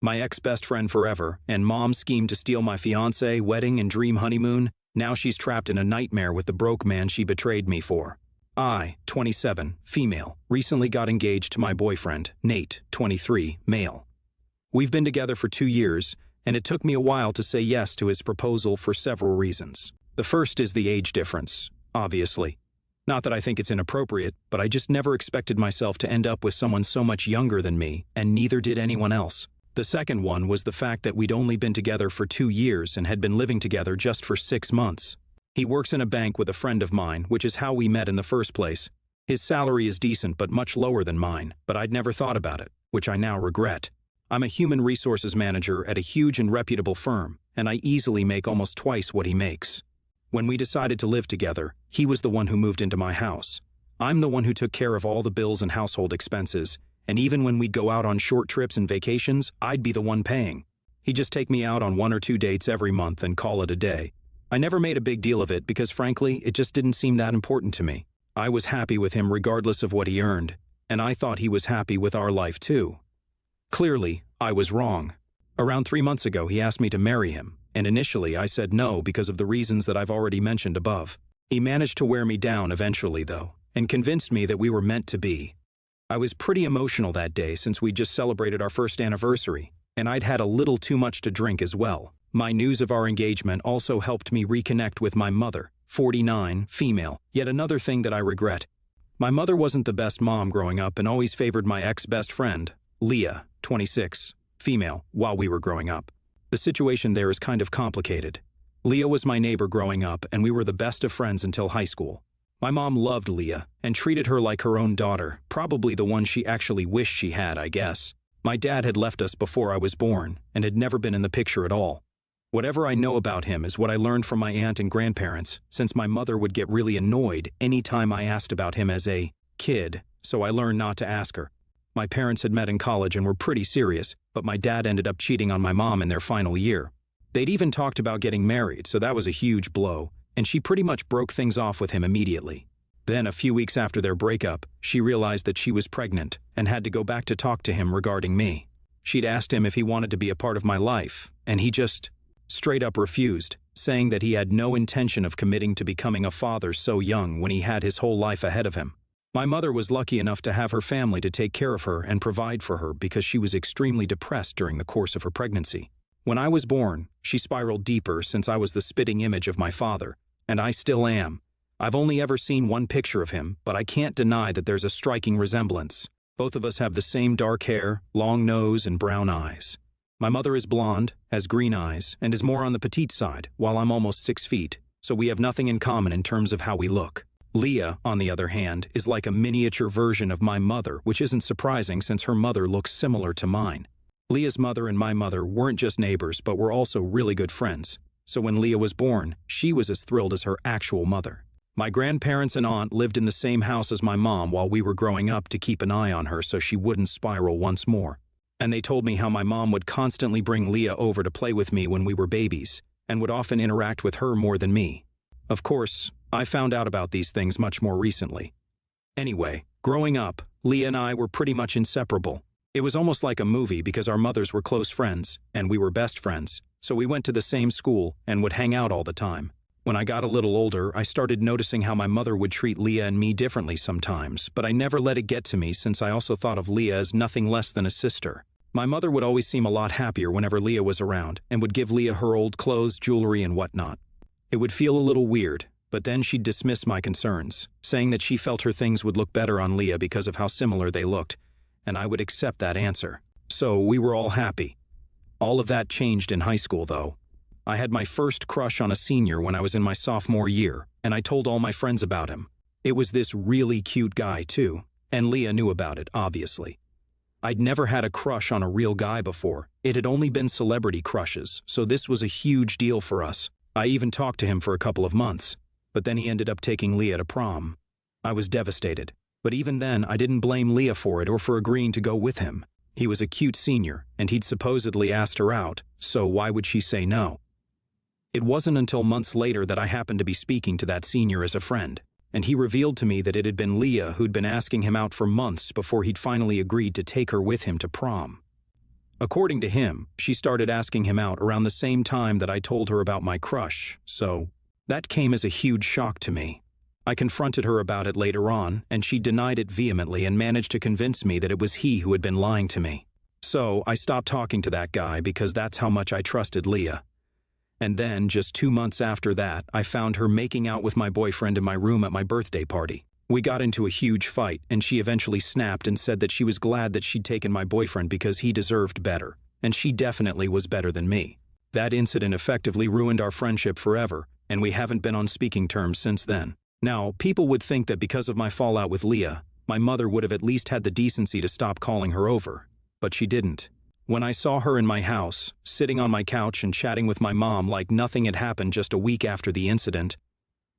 My ex-best friend forever, and mom schemed to steal my fiancé, wedding, and dream honeymoon. Now she's trapped in a nightmare with the broke man she betrayed me for. I, 27, female, recently got engaged to my boyfriend, Nate, 23, male. We've been together for 2 years, and it took me a while to say yes to his proposal for several reasons. The first is the age difference, obviously. Not that I think it's inappropriate, but I just never expected myself to end up with someone so much younger than me, and neither did anyone else. The second one was the fact that we'd only been together for 2 years and had been living together just for 6 months. He works in a bank with a friend of mine, which is how we met in the first place. His salary is decent but much lower than mine, but I'd never thought about it, which I now regret. I'm a human resources manager at a huge and reputable firm, and I easily make almost twice what he makes. When we decided to live together, he was the one who moved into my house. I'm the one who took care of all the bills and household expenses, and even when we'd go out on short trips and vacations, I'd be the one paying. He'd just take me out on 1 or 2 dates every month and call it a day. I never made a big deal of it because frankly, it just didn't seem that important to me. I was happy with him regardless of what he earned, and I thought he was happy with our life too. Clearly, I was wrong. Around 3 months ago, he asked me to marry him, and initially I said no because of the reasons that I've already mentioned above. He managed to wear me down eventually though, and convinced me that we were meant to be. I was pretty emotional that day since we'd just celebrated our first anniversary, and I'd had a little too much to drink as well. My news of our engagement also helped me reconnect with my mother, 49, female, yet another thing that I regret. My mother wasn't the best mom growing up and always favored my ex-best friend, Leah, 26, female, while we were growing up. The situation there is kind of complicated. Leah was my neighbor growing up, and we were the best of friends until high school. My mom loved Leah and treated her like her own daughter, probably the one she actually wished she had, I guess. My dad had left us before I was born and had never been in the picture at all. Whatever I know about him is what I learned from my aunt and grandparents, since my mother would get really annoyed any time I asked about him as a kid, so I learned not to ask her. My parents had met in college and were pretty serious, but my dad ended up cheating on my mom in their final year. They'd even talked about getting married, so that was a huge blow, and she pretty much broke things off with him immediately. Then, a few weeks after their breakup, she realized that she was pregnant and had to go back to talk to him regarding me. She'd asked him if he wanted to be a part of my life, and he just straight up refused, saying that he had no intention of committing to becoming a father so young when he had his whole life ahead of him. My mother was lucky enough to have her family to take care of her and provide for her because she was extremely depressed during the course of her pregnancy. When I was born, she spiraled deeper since I was the spitting image of my father, and I still am. I've only ever seen one picture of him, but I can't deny that there's a striking resemblance. Both of us have the same dark hair, long nose, and brown eyes. My mother is blonde, has green eyes, and is more on the petite side, while I'm almost 6 feet, so we have nothing in common in terms of how we look. Leah, on the other hand, is like a miniature version of my mother, which isn't surprising since her mother looks similar to mine. Leah's mother and my mother weren't just neighbors, but were also really good friends. So when Leah was born, she was as thrilled as her actual mother. My grandparents and aunt lived in the same house as my mom while we were growing up to keep an eye on her so she wouldn't spiral once more. And they told me how my mom would constantly bring Leah over to play with me when we were babies, and would often interact with her more than me. Of course, I found out about these things much more recently. Anyway, growing up, Leah and I were pretty much inseparable. It was almost like a movie because our mothers were close friends, and we were best friends, so we went to the same school and would hang out all the time. When I got a little older, I started noticing how my mother would treat Leah and me differently sometimes, but I never let it get to me since I also thought of Leah as nothing less than a sister. My mother would always seem a lot happier whenever Leah was around and would give Leah her old clothes, jewelry, and whatnot. It would feel a little weird, but then she'd dismiss my concerns, saying that she felt her things would look better on Leah because of how similar they looked, and I would accept that answer. So we were all happy. All of that changed in high school, though. I had my first crush on a senior when I was in my sophomore year, and I told all my friends about him. It was this really cute guy, too, and Leah knew about it, obviously. I'd never had a crush on a real guy before. It had only been celebrity crushes, so this was a huge deal for us. I even talked to him for a couple of months, but then he ended up taking Leah to prom. I was devastated, but even then I didn't blame Leah for it or for agreeing to go with him. He was a cute senior, and he'd supposedly asked her out, so why would she say no? It wasn't until months later that I happened to be speaking to that senior as a friend, and he revealed to me that it had been Leah who'd been asking him out for months before he'd finally agreed to take her with him to prom. According to him, she started asking him out around the same time that I told her about my crush, so that came as a huge shock to me. I confronted her about it later on, and she denied it vehemently and managed to convince me that it was he who had been lying to me. So I stopped talking to that guy because that's how much I trusted Leah. And then, just 2 months after that, I found her making out with my boyfriend in my room at my birthday party. We got into a huge fight, and she eventually snapped and said that she was glad that she'd taken my boyfriend because he deserved better, and she definitely was better than me. That incident effectively ruined our friendship forever, and we haven't been on speaking terms since then. Now, people would think that because of my fallout with Leah, my mother would have at least had the decency to stop calling her over, but she didn't. When I saw her in my house, sitting on my couch and chatting with my mom like nothing had happened just a week after the incident,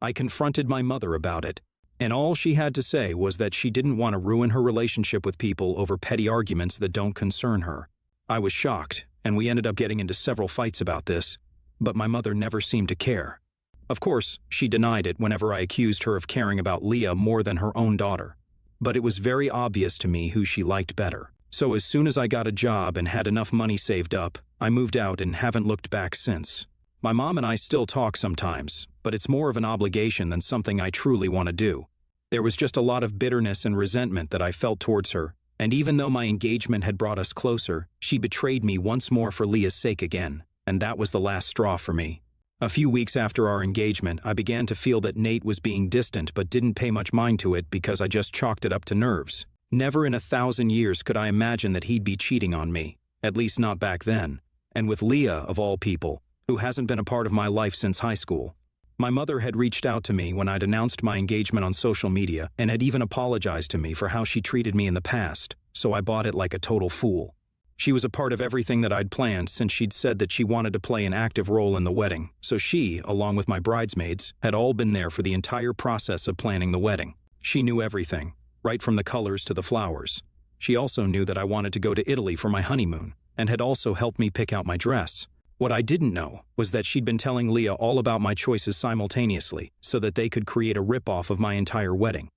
I confronted my mother about it. And all she had to say was that she didn't want to ruin her relationship with people over petty arguments that don't concern her. I was shocked, and we ended up getting into several fights about this, but my mother never seemed to care. Of course, she denied it whenever I accused her of caring about Leah more than her own daughter. But it was very obvious to me who she liked better. So as soon as I got a job and had enough money saved up, I moved out and haven't looked back since. My mom and I still talk sometimes, but it's more of an obligation than something I truly want to do. There was just a lot of bitterness and resentment that I felt towards her, and even though my engagement had brought us closer, she betrayed me once more for Leah's sake again, and that was the last straw for me. A few weeks after our engagement, I began to feel that Nate was being distant but didn't pay much mind to it because I just chalked it up to nerves. Never in 1,000 years could I imagine that he'd be cheating on me, at least not back then, and with Leah, of all people, who hasn't been a part of my life since high school. My mother had reached out to me when I'd announced my engagement on social media and had even apologized to me for how she treated me in the past, so I bought it like a total fool. She was a part of everything that I'd planned since she'd said that she wanted to play an active role in the wedding, so she, along with my bridesmaids, had all been there for the entire process of planning the wedding. She knew everything, right from the colors to the flowers. She also knew that I wanted to go to Italy for my honeymoon, and had also helped me pick out my dress. What I didn't know was that she'd been telling Leah all about my choices simultaneously so that they could create a ripoff of my entire wedding.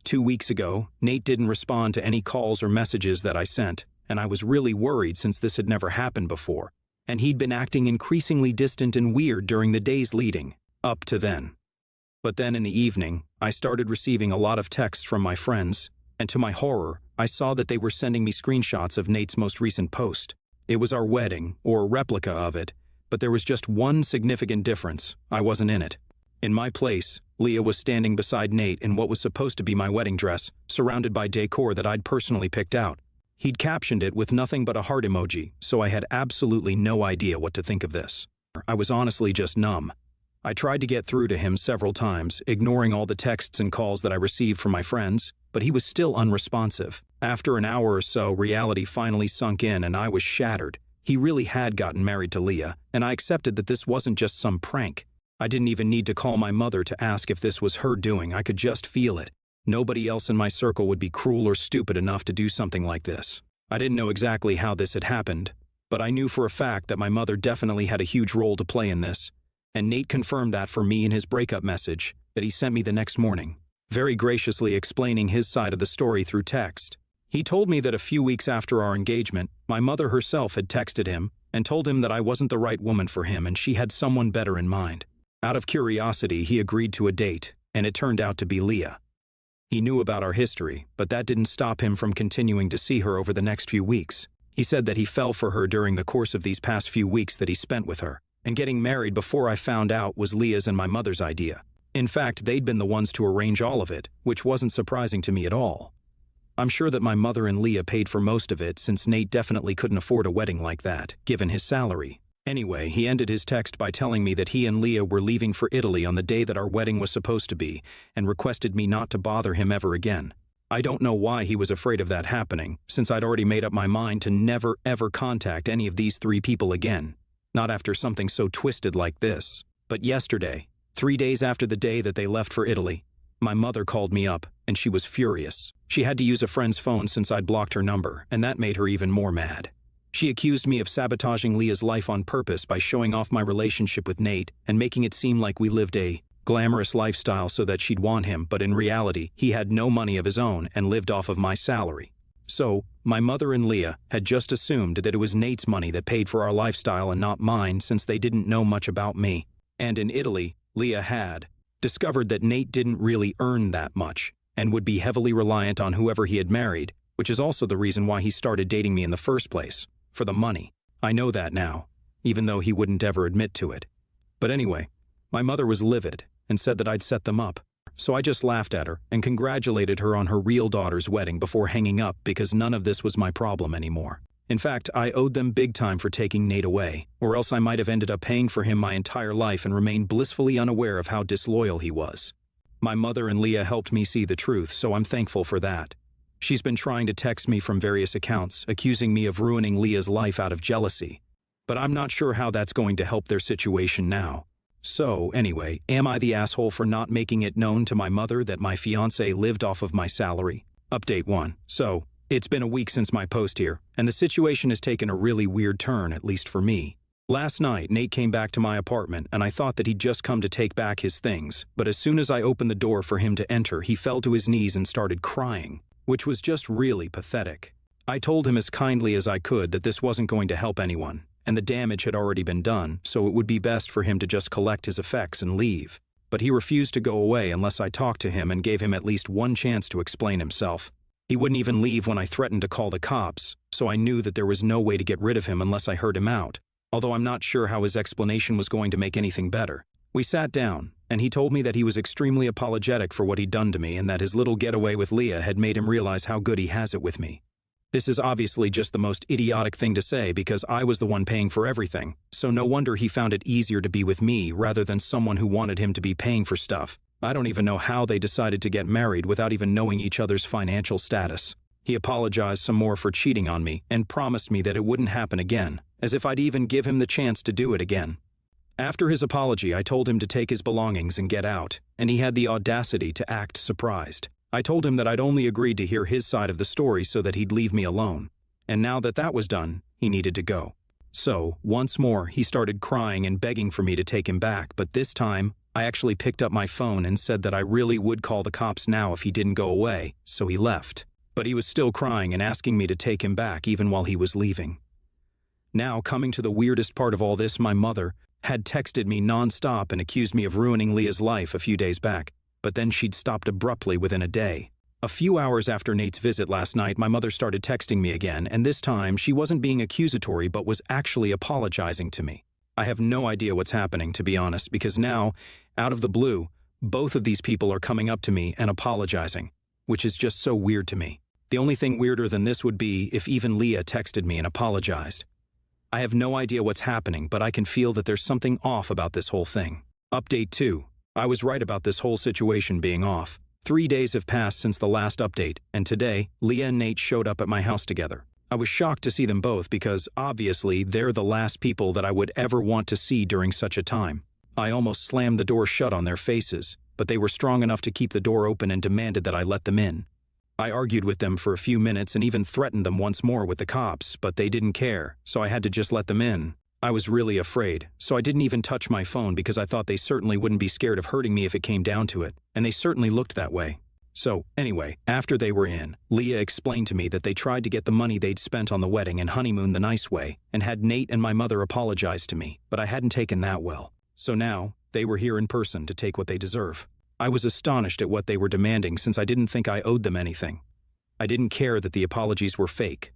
2 weeks ago, Nate didn't respond to any calls or messages that I sent, and I was really worried since this had never happened before, and he'd been acting increasingly distant and weird during the days leading up to then. But then in the evening, I started receiving a lot of texts from my friends, and to my horror, I saw that they were sending me screenshots of Nate's most recent post. It was our wedding, or a replica of it, but there was just one significant difference. I wasn't in it. In my place, Leah was standing beside Nate in what was supposed to be my wedding dress, surrounded by decor that I'd personally picked out. He'd captioned it with nothing but a heart emoji, so I had absolutely no idea what to think of this. I was honestly just numb. I tried to get through to him several times, ignoring all the texts and calls that I received from my friends, but he was still unresponsive. After an hour or so, reality finally sunk in and I was shattered. He really had gotten married to Leah, and I accepted that this wasn't just some prank. I didn't even need to call my mother to ask if this was her doing. I could just feel it. Nobody else in my circle would be cruel or stupid enough to do something like this. I didn't know exactly how this had happened, but I knew for a fact that my mother definitely had a huge role to play in this, and Nate confirmed that for me in his breakup message that he sent me the next morning, very graciously explaining his side of the story through text. He told me that a few weeks after our engagement, my mother herself had texted him and told him that I wasn't the right woman for him and she had someone better in mind. Out of curiosity, he agreed to a date, and it turned out to be Leah. He knew about our history, but that didn't stop him from continuing to see her over the next few weeks. He said that he fell for her during the course of these past few weeks that he spent with her, and getting married before I found out was Leah's and my mother's idea. In fact, they'd been the ones to arrange all of it, which wasn't surprising to me at all. I'm sure that my mother and Leah paid for most of it since Nate definitely couldn't afford a wedding like that, given his salary. Anyway, he ended his text by telling me that he and Leah were leaving for Italy on the day that our wedding was supposed to be, and requested me not to bother him ever again. I don't know why he was afraid of that happening, since I'd already made up my mind to never ever contact any of these 3 people again. Not after something so twisted like this. But yesterday, 3 days after the day that they left for Italy, my mother called me up, and she was furious. She had to use a friend's phone since I'd blocked her number, and that made her even more mad. She accused me of sabotaging Leah's life on purpose by showing off my relationship with Nate and making it seem like we lived a glamorous lifestyle so that she'd want him, but in reality, he had no money of his own and lived off of my salary. So, my mother and Leah had just assumed that it was Nate's money that paid for our lifestyle and not mine since they didn't know much about me. And in Italy, Leah had discovered that Nate didn't really earn that much and would be heavily reliant on whoever he had married, which is also the reason why he started dating me in the first place, for the money. I know that now, even though he wouldn't ever admit to it. But anyway, my mother was livid and said that I'd set them up. So I just laughed at her and congratulated her on her real daughter's wedding before hanging up because none of this was my problem anymore. In fact, I owed them big time for taking Nate away, or else I might have ended up paying for him my entire life and remained blissfully unaware of how disloyal he was. My mother and Leah helped me see the truth, so I'm thankful for that. She's been trying to text me from various accounts, accusing me of ruining Leah's life out of jealousy. But I'm not sure how that's going to help their situation now. So, anyway, am I the asshole for not making it known to my mother that my fiancé lived off of my salary? Update 1. So, it's been a week since my post here, and the situation has taken a really weird turn, at least for me. Last night, Nate came back to my apartment, and I thought that he'd just come to take back his things, but as soon as I opened the door for him to enter, he fell to his knees and started crying, which was just really pathetic. I told him as kindly as I could that this wasn't going to help anyone, and the damage had already been done, so it would be best for him to just collect his effects and leave. But he refused to go away unless I talked to him and gave him at least one chance to explain himself. He wouldn't even leave when I threatened to call the cops, so I knew that there was no way to get rid of him unless I heard him out, although I'm not sure how his explanation was going to make anything better. We sat down, and he told me that he was extremely apologetic for what he'd done to me and that his little getaway with Leah had made him realize how good he has it with me. This is obviously just the most idiotic thing to say because I was the one paying for everything, so no wonder he found it easier to be with me rather than someone who wanted him to be paying for stuff. I don't even know how they decided to get married without even knowing each other's financial status. He apologized some more for cheating on me and promised me that it wouldn't happen again, as if I'd even give him the chance to do it again. After his apology, I told him to take his belongings and get out, and he had the audacity to act surprised. I told him that I'd only agreed to hear his side of the story so that he'd leave me alone, and now that that was done, he needed to go. So, once more, he started crying and begging for me to take him back, but this time, I actually picked up my phone and said that I really would call the cops now if he didn't go away, so he left. But he was still crying and asking me to take him back even while he was leaving. Now, coming to the weirdest part of all this, my mother had texted me non-stop and accused me of ruining Leah's life a few days back, but then she'd stopped abruptly within a day. A few hours after Nate's visit last night, my mother started texting me again, and this time she wasn't being accusatory but was actually apologizing to me. I have no idea what's happening, to be honest, because now, out of the blue, both of these people are coming up to me and apologizing, which is just so weird to me. The only thing weirder than this would be if even Leah texted me and apologized. I have no idea what's happening, but I can feel that there's something off about this whole thing. Update 2. I was right about this whole situation being off. 3 days have passed since the last update, and today, Leah and Nate showed up at my house together. I was shocked to see them both because, obviously, they're the last people that I would ever want to see during such a time. I almost slammed the door shut on their faces, but they were strong enough to keep the door open and demanded that I let them in. I argued with them for a few minutes and even threatened them once more with the cops, but they didn't care, so I had to just let them in. I was really afraid, so I didn't even touch my phone because I thought they certainly wouldn't be scared of hurting me if it came down to it, and they certainly looked that way. So, anyway, after they were in, Leah explained to me that they tried to get the money they'd spent on the wedding and honeymoon the nice way, and had Nate and my mother apologize to me, but I hadn't taken that well. So now, they were here in person to take what they deserve. I was astonished at what they were demanding since I didn't think I owed them anything. I didn't care that the apologies were fake.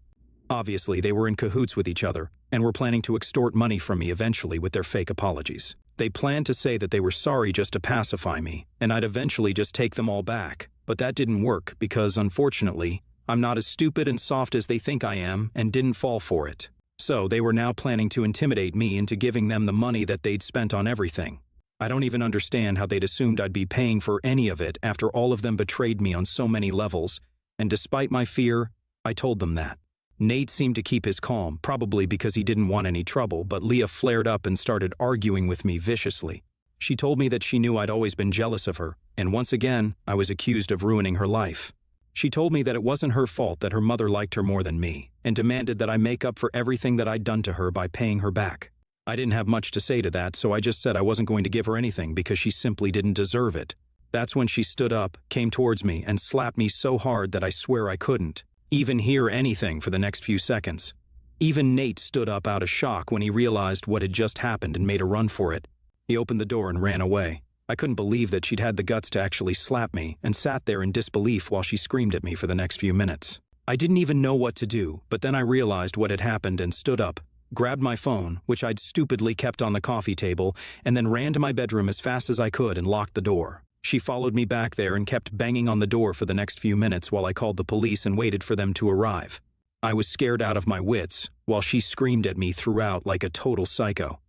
Obviously, they were in cahoots with each other and were planning to extort money from me eventually with their fake apologies. They planned to say that they were sorry just to pacify me, and I'd eventually just take them all back. But that didn't work because, unfortunately, I'm not as stupid and soft as they think I am and didn't fall for it. So they were now planning to intimidate me into giving them the money that they'd spent on everything. I don't even understand how they'd assumed I'd be paying for any of it after all of them betrayed me on so many levels, and despite my fear, I told them that. Nate seemed to keep his calm, probably because he didn't want any trouble, but Leah flared up and started arguing with me viciously. She told me that she knew I'd always been jealous of her, and once again, I was accused of ruining her life. She told me that it wasn't her fault that her mother liked her more than me, and demanded that I make up for everything that I'd done to her by paying her back. I didn't have much to say to that, so I just said I wasn't going to give her anything because she simply didn't deserve it. That's when she stood up, came towards me, and slapped me so hard that I swear I couldn't. even hear anything for the next few seconds. Even Nate stood up out of shock when he realized what had just happened and made a run for it. He opened the door and ran away. I couldn't believe that she'd had the guts to actually slap me and sat there in disbelief while she screamed at me for the next few minutes. I didn't even know what to do, but then I realized what had happened and stood up, grabbed my phone, which I'd stupidly kept on the coffee table, and then ran to my bedroom as fast as I could and locked the door. She followed me back there and kept banging on the door for the next few minutes while I called the police and waited for them to arrive. I was scared out of my wits, while she screamed at me throughout like a total psycho.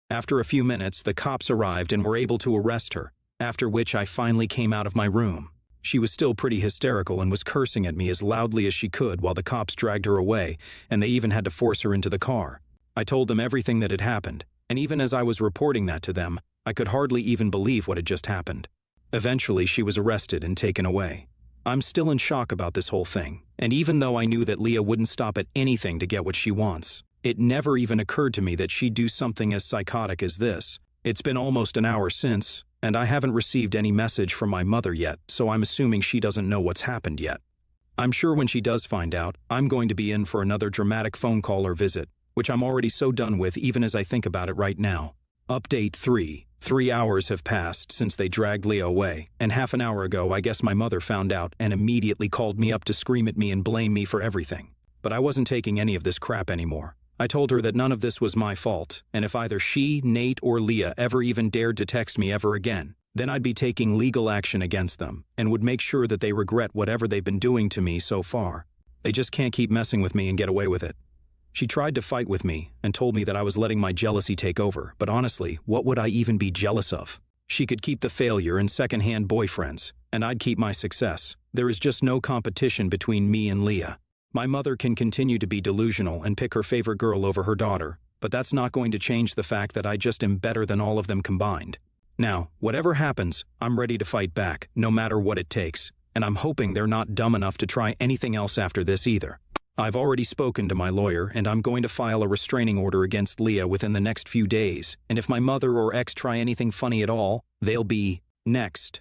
After a few minutes, the cops arrived and were able to arrest her, after which I finally came out of my room. She was still pretty hysterical and was cursing at me as loudly as she could while the cops dragged her away, and they even had to force her into the car. I told them everything that had happened, and even as I was reporting that to them, I could hardly even believe what had just happened. Eventually, she was arrested and taken away. I'm still in shock about this whole thing, and even though I knew that Leah wouldn't stop at anything to get what she wants, it never even occurred to me that she'd do something as psychotic as this. It's been almost an hour since, and I haven't received any message from my mother yet, so I'm assuming she doesn't know what's happened yet. I'm sure when she does find out, I'm going to be in for another dramatic phone call or visit, which I'm already so done with even as I think about it right now. Update 3. 3 hours have passed since they dragged Leah away, and half an hour ago I guess my mother found out and immediately called me up to scream at me and blame me for everything. But I wasn't taking any of this crap anymore. I told her that none of this was my fault, and if either she, Nate, or Leah ever even dared to text me ever again, then I'd be taking legal action against them, and would make sure that they regret whatever they've been doing to me so far. They just can't keep messing with me and get away with it. She tried to fight with me, and told me that I was letting my jealousy take over, but honestly, what would I even be jealous of? She could keep the failure and second-hand boyfriends, and I'd keep my success. There is just no competition between me and Leah. My mother can continue to be delusional and pick her favorite girl over her daughter, but that's not going to change the fact that I just am better than all of them combined. Now, whatever happens, I'm ready to fight back, no matter what it takes, and I'm hoping they're not dumb enough to try anything else after this either. I've already spoken to my lawyer, and I'm going to file a restraining order against Leah within the next few days, and if my mother or ex try anything funny at all, they'll be next.